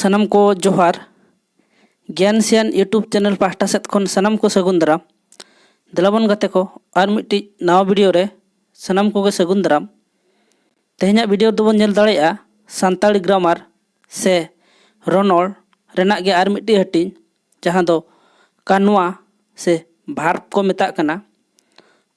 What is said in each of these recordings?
सनम को जोहार ज्ञान सियान यूट्यूब चैनल पाहटा सेद खन सनम को सगुन दाराम देलाबन गाते को और मिट्टी नवा वीडियो रे सनम को सगुन दाराम तेहना वीडियो दोबन नेल दाड़ेया सान्ताली ग्रामार से रोनोल रेना गे और मिट्टी हटिंग जहां दो कानुआ से भार्ब को मेता कना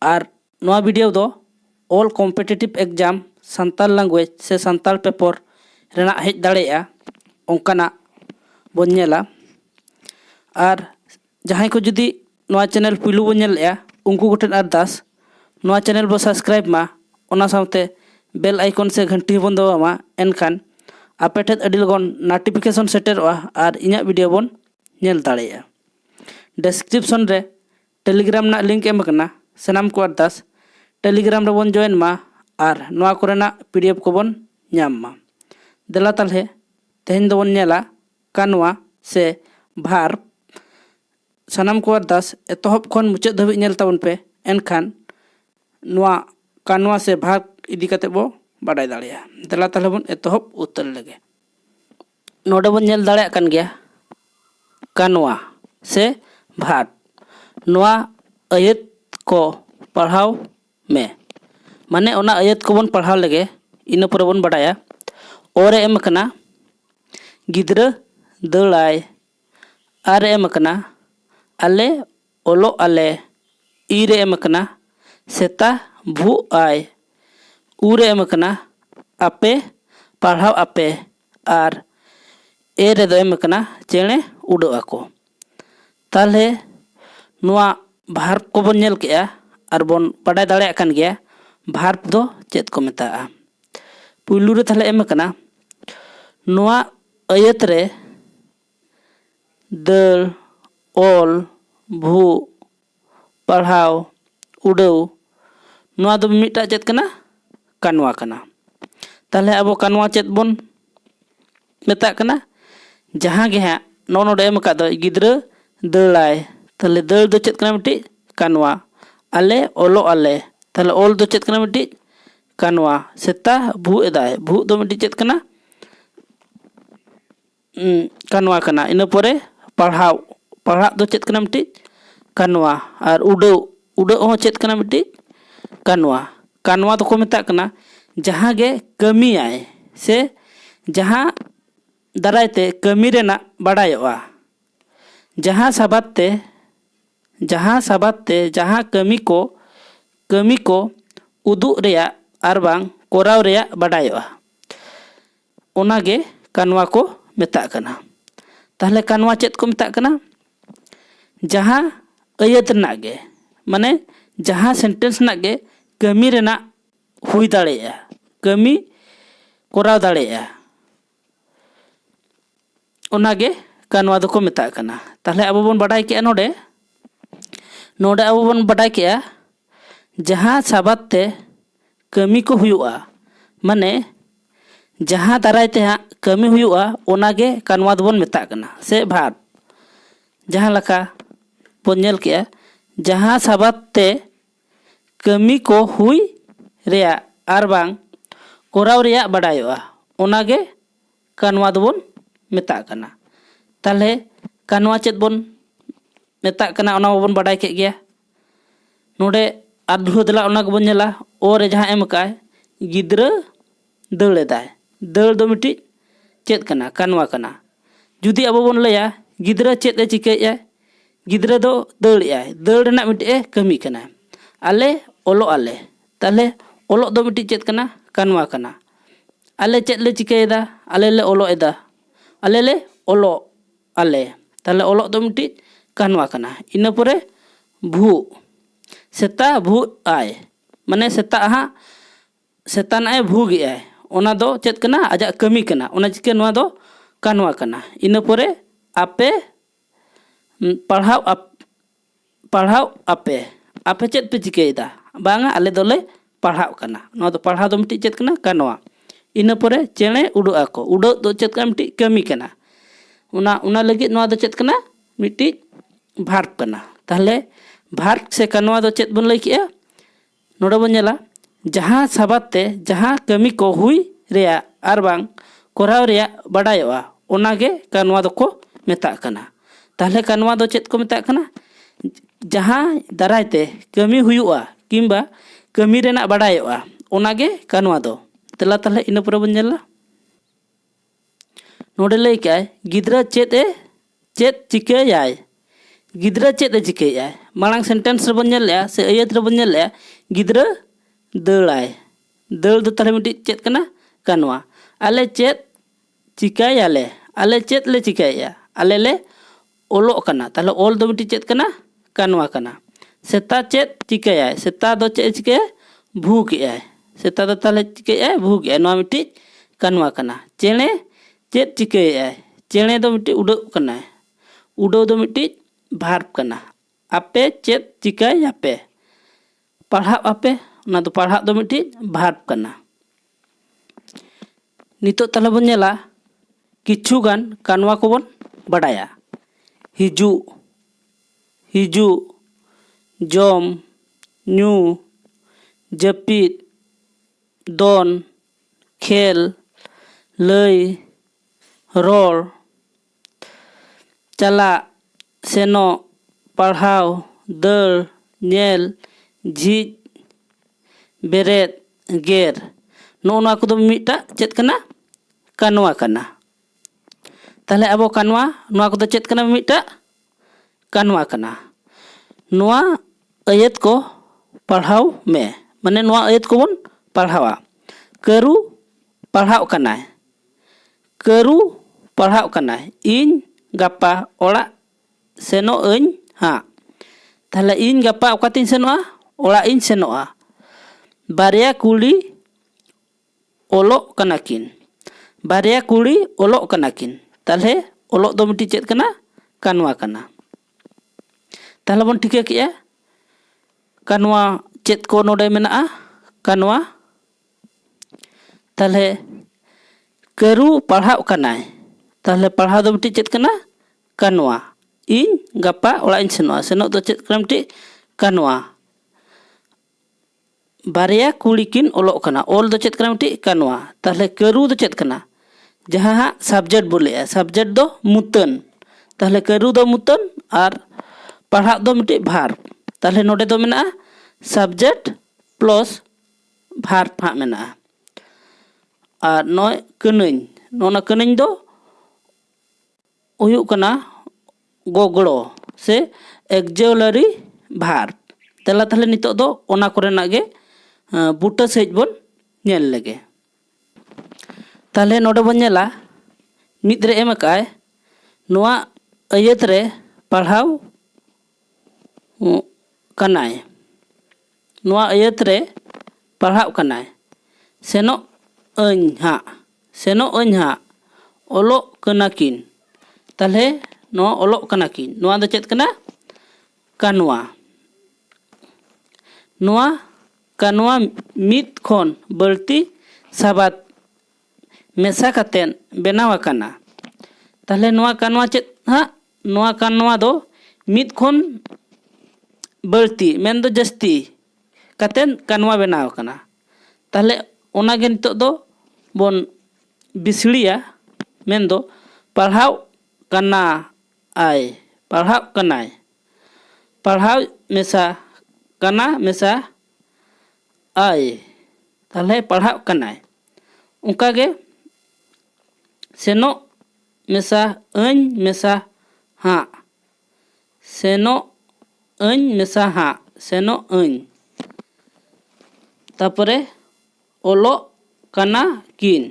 और नवा वीडियो दो ऑल कॉम्पिटिटिव एग्जाम सान्ताल लैंग्वेज से सान्ताल पेपर रेना हेज दाड़ेया ओंकाना बोन नेला और जहां को जुदी नवा चैनल पुलू बोन नेलया उनको गोटेन अरदास नवा चैनल बो सब्सक्राइब मा ओना साथे बेल आइकन से घंटी बोन दबामा एनखान आपे ठेद अडी लगन नोटिफिकेशन सेटेरवा और इना वीडियो बोन नेल दाड़ेया। डिस्क्रिप्शन रे टेलीग्राम ना लिंक एम कना सनाम को अरदास टेलीग्राम रे बोन जॉइन मा और नवा कोरेना पीडीएफ को बोन ᱧᱟᱢ मा। देला तालहे तेहन दोबन नेला कानुआ से भार्ब सनाम को अरदास एतहब खन मुचाद धाबि नेल ताबन पे एनखान नवा कानुआ से भार्ब इदी कते बो बाडाय दाड़ेया। देला तालहे बोन एतहब उतर लगे नोडे बोन नेल दाड़ेया कान गया कानुआ से भार्ब नवा आयत को पढ़ाव में माने ओना आयत को बोन पढ़ाव लगे इना पर बोन बाडाया ओरे एम कना गिद्रा दड़ाय आर एम कना आले ओलो आले ईरे एम कना सेता भू आय उरे एम कना आपे पढ़ाव आपे और ए रे दो एम कना चेणे उड़ो आको। ताले नुआ भार्ब को बोन नेल केया और बोन बाडाय दाड़ेया कान गया भार्ब दो चेद को मेताआ। पुलू रे ताले एम कना नुआ आयत रे दल ओल भू पढ़ाव उड़ाव नुआ दो मिटा चेद कना कानुआ कना। ताले अब कानुआ चेद बोन मेता कना जहां गे हां नो नोडे एम का दो गिद्रा दड़ाय ताले दड़ दो चेद कना मिटी कानुआ आले ओलो आले ताले ओल दो चेद कना मिटी कानुआ सेता भू एदाय भू दो मिटी चेद कना कानुआ कना। इन परे पढ़ाव पढ़ा दो चेद कना मिटी कानुआ और उड़ाव उड़ाव हो चेद कना मिटी कानुआ। कानुआ तो को मेता कना जहां गे कमी आए से जहां दारायते कमी रेना बाडायोआ जहां साबाते जहां कमी को उदुग रेया आर बांग कोराव रेया बाडायोआ ओना गे कानुआ को मेता कना। ताहले कानुआ चेद को मेता कना जहां आयत ना गे माने जहां सेंटेंस ना गे कमी रेना हुई दाड़ेया कमी कोराव दाड़ेया ओना गे कानुआ दो को मेता कना। ताहले अब बोन बाडाय केया नोडे अब बोन बाडाय केया जहां साबाते कमी को हुआ माने जहां दारायते हाँ कमी हुआ ओनागे कानुआ दोबन मेता कना से भार्ब जहां लका बोन नेल केया जहां साबाते कमी को हुई रेया आर बांग कोराव रेया बाडायोआ ओनागे कानुआ दोबन मेता कना। ताले कानुआ चेद बोन मेता कना ओना बोन बाडाय के गया नोडे आधु देला ओना को बोन नेला ओरे जहां एम काय गिद्रा दड़ एदाय दड़ दो मिटी चेद कना कानुआ कना। जुदी अब बोन लया गिद्रा चेद ए चिकाय गिद्रा दो दड़ दड़ ना मिटी कमी कना आले ओलो आले ताले ओलो दो मिटी चेद कना कानुआ कना आले चेद ले चिकायदा आले ले ओलो एदा आले ले ओलो आले ताले ओलो दो मिटी कानुआ कना। इन परे भू सेता भू आय माने सेता हाँ सेता ना भू गया ओना दो चेद कना आजा कमी कना ओना चिके नोआ दो कानुआ कना। इन परे आपे पढ़ाव आपे आपे चेद पे चिकेदा बांगा आले दोले पढ़ाव कना नोआ दो पढ़ाव दो मिटी चेद कना कानुआ। इन परे चेणे उड़ो आको उड़ो दो चेद कना मिटी कमी कना उना लगी नोआ दो चेद कना मिटी भार्ब कना। ताहले भार्ब से कानुआ दो चेद बोन लई केया नोडे बोन नेला जहां साबाते जहां कमी को हुई रेया आर बांग कोराव रेया बाडायोआ ओनागे कानवा दो को मेता कना। ताहले कानवा दो चेत को मेता कना जहां दारायते कमी हुयुआ किंबा कमी रेना बाडायोआ ओनागे कानवा दो। तेला ताहले इना परे बन नेला नोडे लई काय गिद्रा चेत चिकायाय गिद्रा चेत चिकायाय मांग सेंटेंस रे बन नेलया से अयत रे बन नेलया गिद्रा दळाय दळ दो ताहले मिटि चेत कना कानवा आले चेत चिकायाले आले चेत ले चिकाया आले ले ओलो कना ताहले ओल दो मिटि चेत कना कानवा कना। सेता चेत चिकायाय सेता दो चेत चिकाया भूख आय सेता दो ताहले चिकाया भूख आय नोआ मिटि कानवा कना। चेणे चेत चिकायाय चेणे दो मिटि उडो कना उडो दो मिटि भार्ब कना। आपे चेत चिकायापे पढ़ाव आपे ना दो पढ़ाव दो मिटि भार्ब कना। नितो ताहले बन नेला किछुगान कानवा को बन बाडाया हिजू हिजू जम न्यू जपिद दोन खेल लई रोल चला सेनो पढ़ाव दर नेल झिज बेरेद गेर नोना को मिटा चेत कना कानवा कना। ताहले अब कानवा नोआ को चेत कना मिटा कानवा कना। नोआ अयत को पढ़ाव में माने नोआ अयत को बन पढ़ावा करू पढ़ाव कनाय करू पढ़ाव कनाय इन गापा ओड़ा सेनो अñ हाँ ताहले इन गापा ओकातिन सेनोआ ओड़ा इन सेनोआ बारिया कुड़ी ओलो कनाकिन बारिया कुड़ी ओलो कनाकिन ताहले ओलो दो मिटि चेत कना कानवा कना। ताहले बन ठिका किया कानवा चेत को नोडे मेनाआ कानवा ताहले करू पढ़ाव कनाय ताहले पढ़ाव दो मिटि चेत कना कानवा इन गापा ओड़ा इन सेनोआ सेनो दो चेत कना मिटि कानवा बारिया कुड़ी किन ओलो कना ओल दो चेत कना मिटि कानवा। ताहले करू दो चेत कना जहां सब्जेक्ट बोले सब्जेक्ट दो मुतन ताहले करू दो मुतन और पढ़ाव दो मिटि भार्ब ताहले नोडे दो मेना सब्जेक्ट प्लस भार्ब हाँ मेना और नय कनई नोना कनई दो हुयुग कना गोगड़ो से एक्जुअलरी भार्ब। तेला ताहले नितो दो ओना कोरेना गे बूटा सहित बन नेल लेगे। ताहले नोडे बन नेला मिद रे एम काय नोआ अयत रे पढ़ाव कनाय नोआ अयत रे पढ़ाव कनाय सेनो अñ हाँ ओलो कनाकिन ताहले नोआ ओलो कनाकिन नोआ दो चेत कना कानवा नोआ कानवा मिद खन बल्ती साबात मेसा कातेन बेनाव आकाना। ताहले नोआ कानवा चेत हाँ नोआ कानवा दो मिद खन बल्ती मेन दो जस्ती कातेन कानवा बेनाव आकाना। ताहले ओनागे नितो दो बन बिसड़िया मेन दो पढ़ाव कना आय पढ़ाव कनाय पढ़ाव मेसा कना मेसा आय ताहले पढ़ाव कनाय उनकागे सेनो मेसा अñ मेसा हाँ सेनो अñ मेसा हाँ सेनो अñ तापरे ओलो कना किन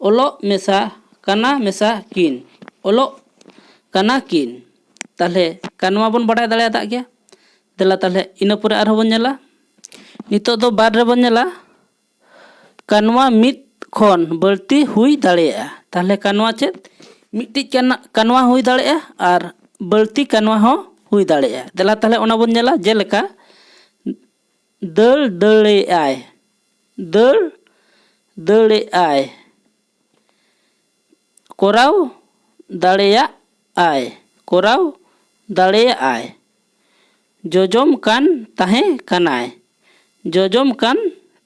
ओलो मेसा कना मेसा किन ओलो कना किन। ताहले कानवा बन बाडाय दाड़ेयादा गया। देला ताहले इना परे आरो बन नेला नितो दो बार रे बन नेला कानवा मिद खन बल्ती हुई दाड़ेया। ताहले कानवा चेत मिट्टी कानवा हुई दाड़ेया और बल्ती कानवा हो हुई दाड़ेया। देला ताहले ओना बन नेला जेलेका दल दले आय दल दले आय कोराव दाड़ेया आय कोराव दाड़ेया आय जोजम कान ताहे कनाय जोजम कान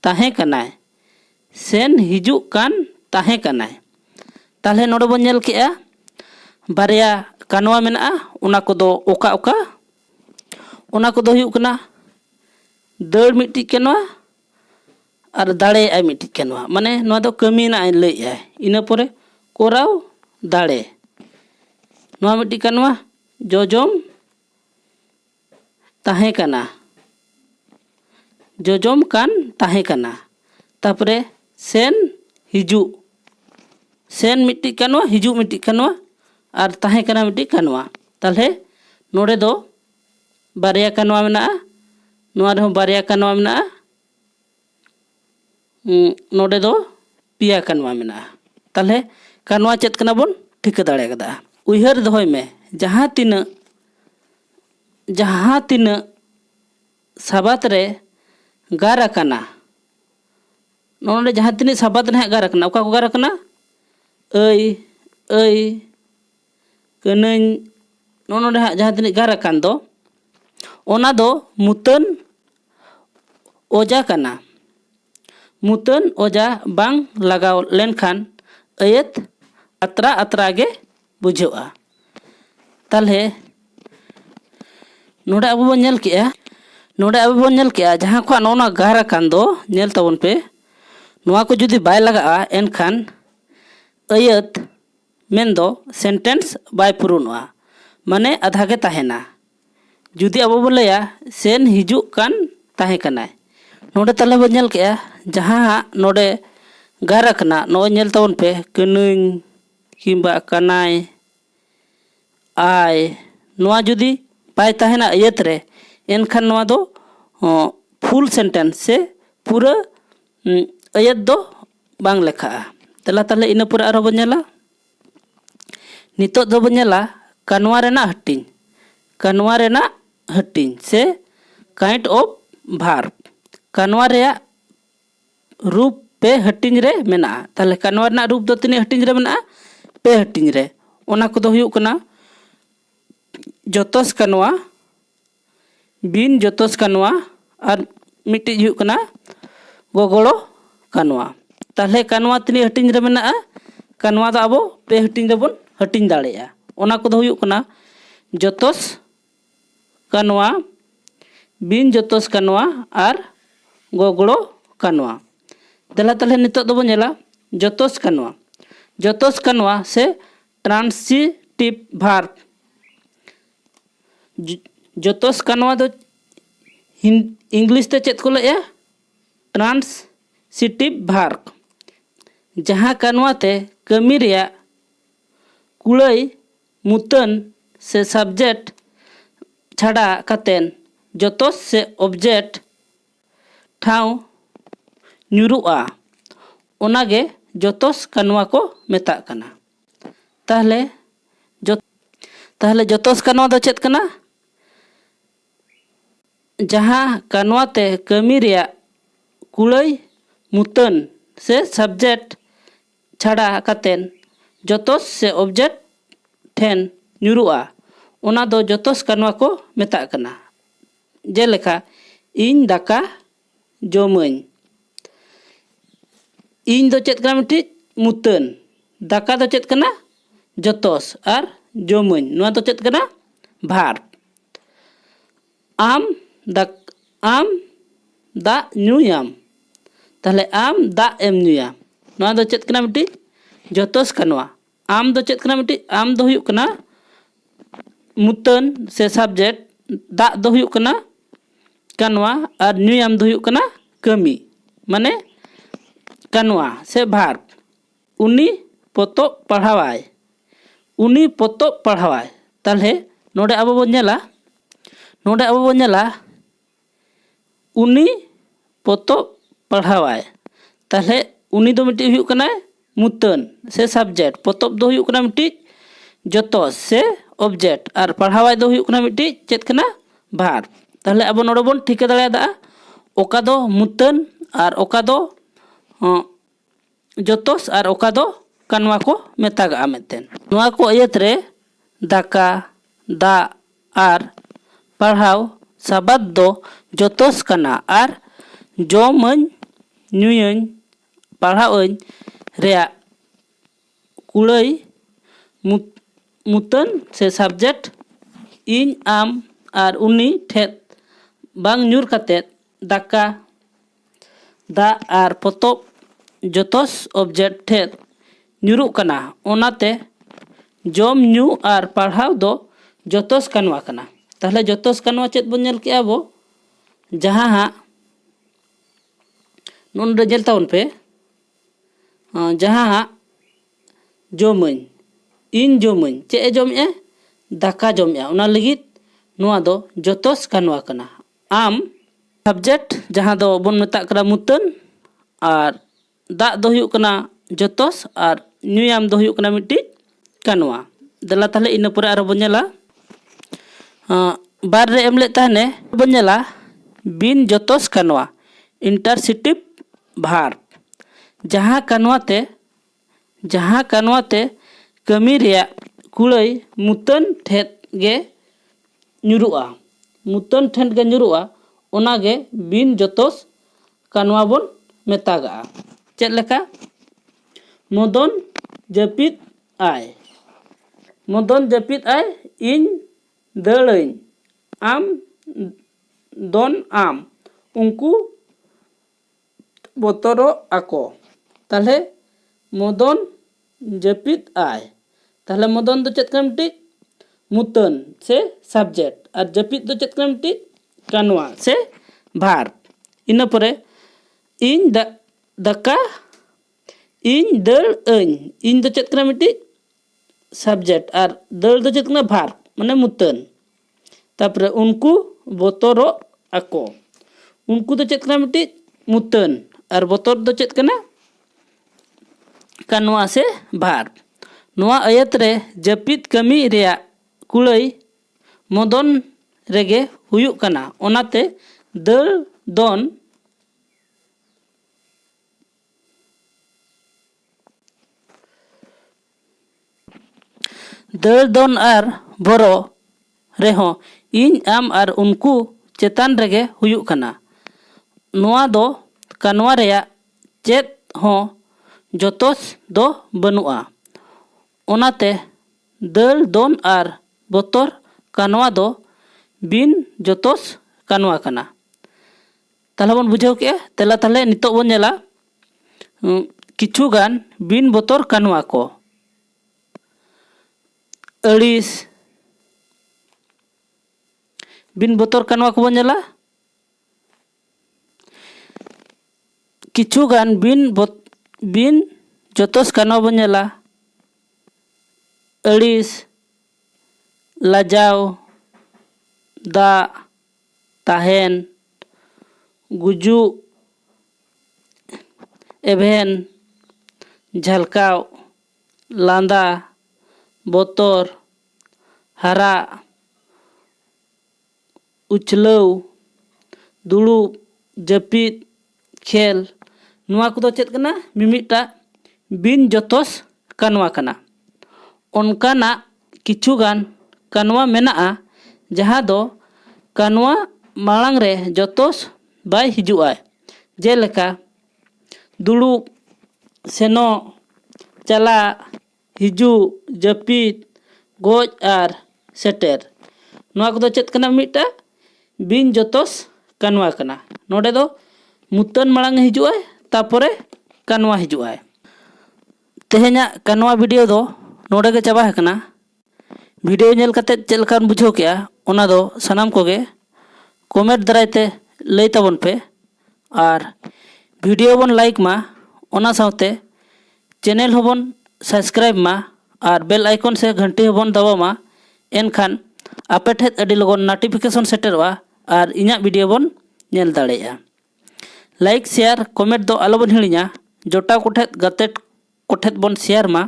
ताहे कनाय सेन हिजू कान ताहे कनाय। ताहले नोडे बन नेल केआ बारया कानवा मेनाआ ओना कोदो ओका ओका ओना कोदो हुयुग कना दाड़ मिट्टी कानवा और दाड़े आई मिट्टी कानवा माने नोआ दो कमी ना लई आय इना परे कोराव दाड़े नोआ मिट्टी कानवा जोजोम ताहे कना जोजोम कान ताहे कना तापरे सेन हिजु सेन मिट्टी कानवा हिजु मिट्टी कानवा और ताहे कना मिट्टी कानवा ताहले नोडे दो बारया कानवा मेना नोआ रहो बारया कानवा मेना नोडे दो पिया कानवा मेना ताहले कानवा चेत कना बोन ठिका दाड़े कदा उयहर दोहय में जहाँ तीना साबात रे गार कना नोडे जहाँ तीन साबात ने गार कना ओका को गार कना ऐ कनन नोडे जहाँ तीन गार कान दो ओना दो मुतन ओजा कना मुतन ओजा बांग लगाव लेनखान अयत अतरा अतरा गे बुझेगा ताहले नोडे अब बन नेल केआ जहाँ को नोना गार कान दो नेल तबन पे नोआ को जुदी बाय लगा एनखान अयत मेन दो सेंटेंस बाय पुरुनवा माने आधा गे ताहेना जुदी अब बन लया सेन हिजु कान ताहे कनाय नोडे ताले बन नेल केआ जहाँ नोडे गार कना नो नेल तबन पे कनन किंबा कनाय आय नोआ जुदी बाय ताहेना अयत रे एनखान नोआ दो फुल सेंटेंस से पूरा अयत दो बांग लेखा तला ताहले इना पर आरो बन नेला नितो दो बन नेला कानवा रेना हटिंग से काइंड ऑफ भार्ब कानवा रेया रूप पे हटिंग रे मेना ताहले कानवा रेना रूप दो तिनी हटिंग रे मेना पे हटिंग रे ओना को दो हुयुग कना जोतोस कानवा बिन जोतोस कानवा और मिट्टी हुयुग कना गोगोड़ो कानवा ताहले कानवा तिनी हटिंग रे मेना कानवा दो आबो पे हटिंग रे बोन हटिंग दाड़ेया ओना को दो हुयुग कना जोतोस कानवा बिन जोतोस कानवा और गोगोड़ो कानवा दला ताहले नितो दो बन नेला जोतोस कानवा से ट्रांसिटिव भार्ब जोतोस कानवा दो इंग्लिश ते चेत को लया ट्रांसिटिव भार्ब जहाँ कानवा ते कमी रेया कुड़ाई मुतन से सब्जेक्ट छाड़ा कातेन जोतोस से ऑब्जेक्ट ठाव न्यूरुआ ओनागे जोतोस कानवा को मेता कना ताहले जोतोस कानवा दो चेत कना जहाँ कानवा ते कमी रेया कुड़ाई मुतन से सब्जेक्ट छाड़ा कातेन जोतोस से ऑब्जेक्ट ठेन न्यूरुआ ओना दो जोतोस कानवा को मेता कना जेलेखा इन दाका जोमन इन दो चेत कना मिट्टी मुतन दाका दो चेत कना जोतोस और जोमन नोआ दो चेत कना भार्ब आम दा न्यूयाम ताहले आम दा एम न्यूयाम नोआ दो चेत कना मिट्टी जोतोस कानवा आम दो चेत कना मिट्टी आम दो हुयुग कना मुतन से सब्जेक्ट दा दो हुयुग कना कानवा और न्यूयाम दो हुयुग कना कमी माने कानवा से भार्ब उनी पोतो पढ़ावाय ताहले नोडे अब बन नेला उनी पोतो पढ़ावाय ताहले उनी दो मिट्टी हुयुग कना मुतन से सब्जेक्ट पोतोब दो हुयुग कना मिट्टी जोतोस से ऑब्जेक्ट और पढ़ावाय दो हुयुग कना मिट्टी चेत कना भार्ब ताहले अब नोडे बोन ठिका दाड़ेयादा ओका दो मुतन और ओका दो जोतोस और ओका दो कानवा को मेतागा मेतेन नोआ को अयत रे दाका दा और पढ़ाव साबात दो जोतोस कना और जोमन न्यूयन पढ़ावñ रेया कुड़ाई मुतन से सब्जेक्ट इन आम और उनी ठेद बांग ᱧᱩᱨ कतेत दाका दा और पोतोब जोतोस ऑब्जेक्ट ठेद ᱧᱩᱨᱩᱜ कना ओनाते जम ᱧᱩ और पढ़ाव दो जोतोस कनवा कना। ताहले जोतोस कनवा चेत बन नेल केआ बो जहां हा नोंडे जेल ताउन पे जहां हा जोमन इन जोमन चे जोमे दाका जोमे उना लगित नुआ दो जोतोस कनवा कना। आम सब्जेक्ट जहां दो बन मेता करा मुतन और दा दो हुयुग कना जोतोस और ᱧᱩᱭᱟᱢ दो हुयुग कना मिट्टी कनवा। दला ताहले इन परे आरो बन नेला बार रे एमले ताहने बन नेला बिन जोतोस कनवा इंटरसिटिव भार्ब जहां कनवा ते कमी रेया कुड़ाई मुतन ठेद गे ᱧᱩᱨᱩᱜᱼᱟ मुतन ठेद गे ᱧᱩᱨᱩᱜᱼᱟ ओना गे बिन जोतोस कनवा बन मेतागा। चेद लेका मदन जपित आय इन दड़ाई आम दोन आम उनको बोतरो आको। ताहले मदन जपित आय ताहले मदन दो चेत कना मिट्टी मुतन से सब्जेक्ट और जपित दो चेत कना मिट्टी कनवा से भार्ब। इन परे इन दाका इन दड़ इन दो चेत कना मिट्टी सब्जेक्ट और दड़ दो चेत कना भार्ब माने मुतन। तापरे उनको बोतरो आको उनको दो चेत कना मिट्टी मुतन और बोतर दो चेत कना कनवा से भार्ब। नुआ आयत रे जपित कमी रेया कुड़ाई मदन रेगे हुयुग कना ओनाते दड़ दोन और बरो रेहो इन आम और उनको चेतान रेगे हुयुग कना। नुआ दो कनवा रेया चेत हो जोतोस दो बनुआ ओनाते दड़ दोन और बोतर कनवा दो बिन जोतोस कनवा कना। ताहले बन बुझाव के तेला ताहले नितो बन नेला किछुगान बिन बोतर कनवा को अड़िस बिन बोतर कनवा को बन नेला किछुगान बिन जोतोस कनवा बन नेला अड़िस लाजाव दा ताहेन गुजु एभेन झलकाव लांदा बोतर हरा उछलव दुड़ुब जपित खेल नुआ को चेत कना मिमिटा बिन जोतोस कनवा कना। ओनकाना किछुगान कनवा मेना जहां दो कनवा मांग रे जोतोस बाय हिजुआ जेलेका दुड़ुब सेनो चला हिजु जपित गोज और सेटेर नुआ को चेत कना मिटा बिन जोतोस कनवा कना। नोडे दो मुतन मांग हिजुआ तापरे कनवा हिजुआ। तेहेना कनवा वीडियो दो नोडे गे चाबा हकना। वीडियो नेल कते चेद लेकान बुझाव केआ ओना दो सनाम कोगे कमेंट दारायते लई ताबन पे और वीडियो बन लाइक मा ओना सावते चैनल होबन सब्सक्राइब मा और बेल आइकन से घंटी होबन दबाव मा एनखान आपे ठेद अडी लगन नोटिफिकेशन सेटरवा और इᱧᱟᱜ वीडियो बन नेल दाड़ेया। लाइक शेयर कमेंट दो आलो बन हिड़िया जोटा कोठेद गाते कोठेद बन शेयर मा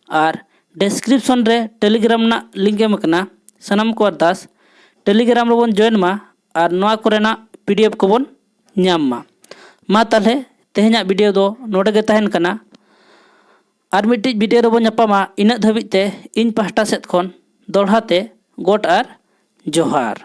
और डिस्क्रिप्शन रे टेलीग्राम ना लिंक एम कना सनाम को अरदास टेलीग्राम रे बन जॉइन मा और नोआ कोरेना पीडीएफ को बन ᱧᱟᱢ मा ताहले तेहेᱧाᱜ वीडियो दो नोडे गे ताहेन कना और मिट्टी वीडियो रे बन ᱧᱟᱯᱟᱢᱟ ᱤᱱᱟᱹᱜ ᱫᱷᱟᱹᱵᱤᱡ ᱛᱮ ᱤᱧ ᱯᱟᱦᱴᱟ ᱥᱮᱫ ᱠᱷᱚᱱ ᱫᱚᱲᱦᱟᱛᱮ ᱜᱚᱰ ᱟᱨ ᱡᱚᱦᱟᱨ।